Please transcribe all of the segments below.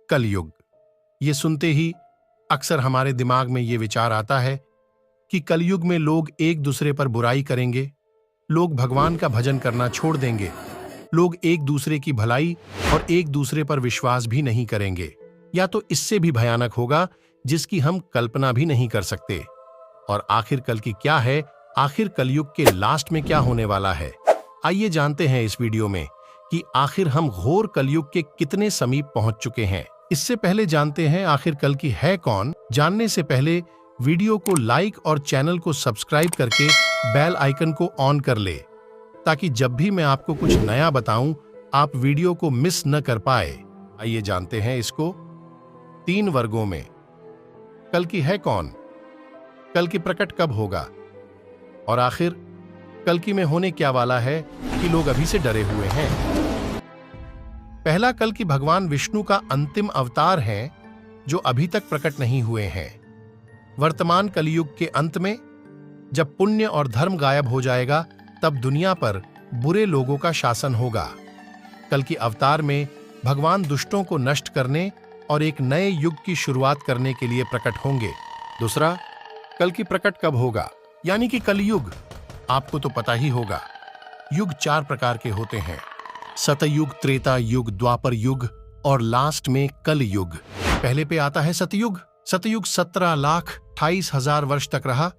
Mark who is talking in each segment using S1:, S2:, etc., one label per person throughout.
S1: कलयुग। ये सुनते ही अक्सर हमारे दिमाग में ये विचार आता है कि कलयुग में लोग एक दूसरे पर बुराई करेंगे, लोग भगवान का भजन करना छोड़ देंगे, लोग एक दूसरे की भलाई और एक दूसरे पर विश्वास भी नहीं करेंगे, या तो इससे भी भयानक होगा जिसकी हम कल्पना भी नहीं कर सकते। और आखिर कल की क्या है, आखिर कलयुग के लास्ट में क्या होने वाला है, आइए जानते हैं इस वीडियो में कि आखिर हम घोर कलयुग के कितने समीप पहुंच चुके हैं। इससे पहले जानते हैं आखिर कल की है कौन। जानने से पहले वीडियो को लाइक और चैनल को सब्सक्राइब करके बेल आइकन को ऑन कर ले, ताकि जब भी मैं आपको कुछ नया बताऊं आप वीडियो को मिस न कर पाए। आइए जानते हैं इसको 3 वर्गों में। कल की है कौन, कल की प्रकट कब होगा, और आखिर कल की में होने क्या वाला है कि लोग अभी से डरे हुए हैं। पहला कल की भगवान विष्णु का अंतिम अवतार है जो अभी तक प्रकट नहीं हुए हैं। वर्तमान कलयुग के अंत में जब पुण्य और धर्म गायब हो जाएगा तब दुनिया पर बुरे लोगों का शासन होगा। कल की अवतार में भगवान दुष्टों को नष्ट करने और एक नए युग की शुरुआत करने के लिए प्रकट होंगे। दूसरा, कल की प्रकट कब होगा, यानी कि कलयुग। आपको तो पता ही होगा, युग 4 प्रकार के होते हैं: सतयुग, त्रेता युग, द्वापर युग और लास्ट में कल युग। पहले पे आता है सतयुग। सतयुग 17,28,000 वर्ष तक रहा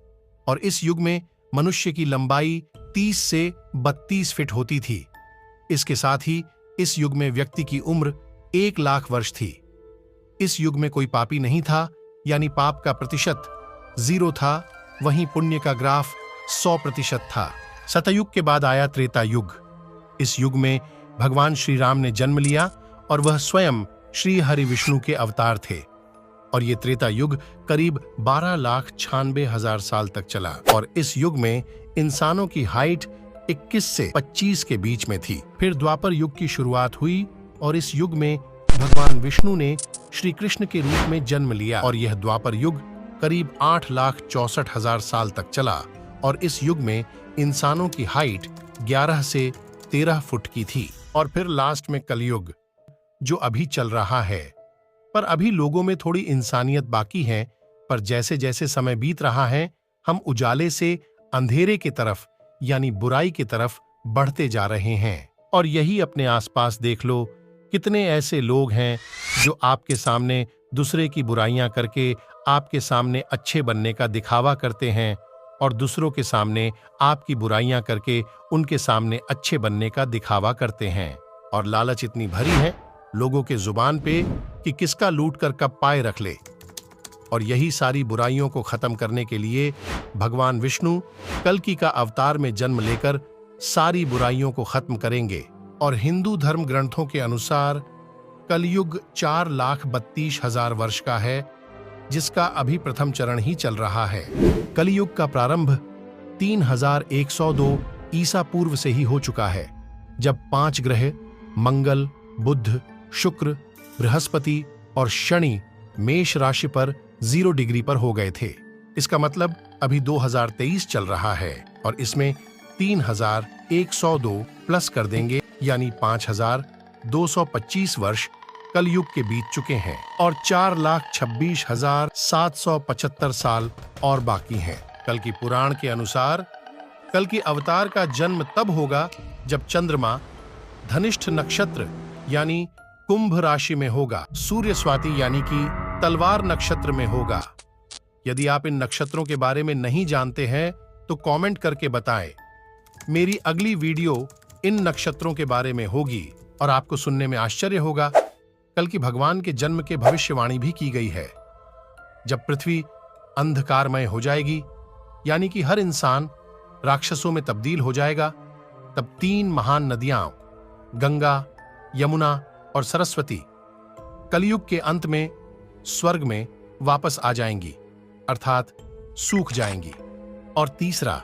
S1: और इस युग में मनुष्य की लंबाई 30 से 32 फीट होती थी। इसके साथ ही इस युग में व्यक्ति की उम्र 1 लाख वर्ष थी। इस युग में कोई पापी नहीं था, यानी पाप का प्रतिशत 0 था, वहीं पुण्य का ग्राफ 100% था। सतयुग के बाद आया त्रेता युग। इस युग में भगवान श्री राम ने जन्म लिया और वह स्वयं श्री हरि विष्णु के अवतार थे। और ये त्रेता युग करीब 12,96,000 साल तक चला और इस युग में इंसानों की हाइट 21 से 25 के बीच में थी। फिर द्वापर युग की शुरुआत हुई और इस युग में भगवान विष्णु ने श्री कृष्ण के रूप में जन्म लिया और यह द्वापर युग करीब 8,64,000 साल तक चला और इस युग में इंसानों की हाइट 11 से 13 फुट की थी। और फिर लास्ट में कलयुग जो अभी चल रहा है, पर अभी लोगों में थोड़ी इंसानियत बाकी है, पर जैसे जैसे समय बीत रहा है हम उजाले से अंधेरे की तरफ यानी बुराई की तरफ बढ़ते जा रहे हैं। और यही अपने आसपास देख लो, कितने ऐसे लोग हैं जो आपके सामने दूसरे की बुराइयां करके आपके सामने अच्छे बनने का दिखावा करते हैं और दूसरों के सामने आपकी बुराइयां करके उनके सामने अच्छे बनने का दिखावा करते हैं। और लालच इतनी भरी है लोगों के जुबान पे कि किसका लूट कर कब पाए रख ले। और यही सारी बुराइयों को खत्म करने के लिए भगवान विष्णु कल्कि का अवतार में जन्म लेकर सारी बुराइयों को खत्म करेंगे। और हिंदू धर्म ग्रंथों के अनुसार कलयुग 4,32,000 वर्ष का है, जिसका अभी प्रथम चरण ही चल रहा है। कलयुग का प्रारंभ 3,102 ईसा पूर्व से ही हो चुका है, जब 5 ग्रह मंगल, बुध, शुक्र, बृहस्पति और शनि मेष राशि पर 0 डिग्री पर हो गए थे। इसका मतलब अभी 2023 चल रहा है और इसमें 3,102 प्लस कर देंगे, यानी 5,225 वर्ष कलयुग के बीत चुके हैं और 4,26,775 साल और बाकी हैं। कल की पुराण के अनुसार कल की अवतार का जन्म तब होगा जब चंद्रमा धनिष्ठ नक्षत्र यानी कुंभ राशि में होगा, सूर्य स्वाति यानी कि तलवार नक्षत्र में होगा। यदि आप इन नक्षत्रों के बारे में नहीं जानते हैं तो कमेंट करके बताएं। मेरी अगली वीडियो इन नक्षत्रों के बारे में होगी और आपको सुनने में आश्चर्य होगा। कल की भगवान के जन्म के भविष्यवाणी भी की गई है। जब पृथ्वी अंधकारमय हो जाएगी, यानी कि हर इंसान राक्षसों में तब्दील हो जाएगा, तब 3 महान नदियां गंगा, यमुना और सरस्वती कलयुग के अंत में स्वर्ग में वापस आ जाएंगी, अर्थात सूख जाएंगी। और तीसरा,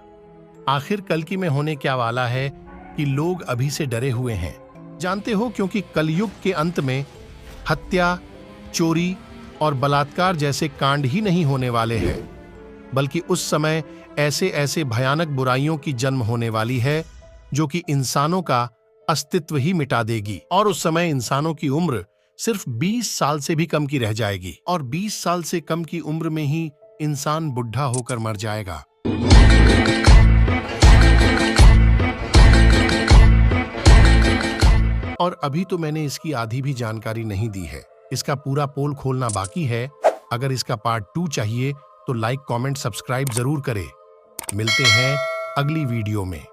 S1: आखिर कल्कि में होने क्या वाला है कि लोग अभी से डरे हुए हैं। जानते हो, क्योंकि कलयुग के अंत में हत्या, चोरी और बलात्कार जैसे कांड ही नहीं होने वाले हैं, बल्कि उस समय ऐसे ऐसे भयानक बुराइयों की जन्म होने वाली है जो कि इंसानों का अस्तित्व ही मिटा देगी। और उस समय इंसानों की उम्र सिर्फ 20 साल से भी कम की रह जाएगी और 20 साल से कम की उम्र में ही इंसान बुढ़ा होकर मर जाएगा। और अभी तो मैंने इसकी आधी भी जानकारी नहीं दी है। इसका पूरा पोल खोलना बाकी है। अगर इसका पार्ट 2 चाहिए तो लाइक, कमेंट, सब्सक्राइब जरूर करें। मिलते हैं अगली वीडियो में।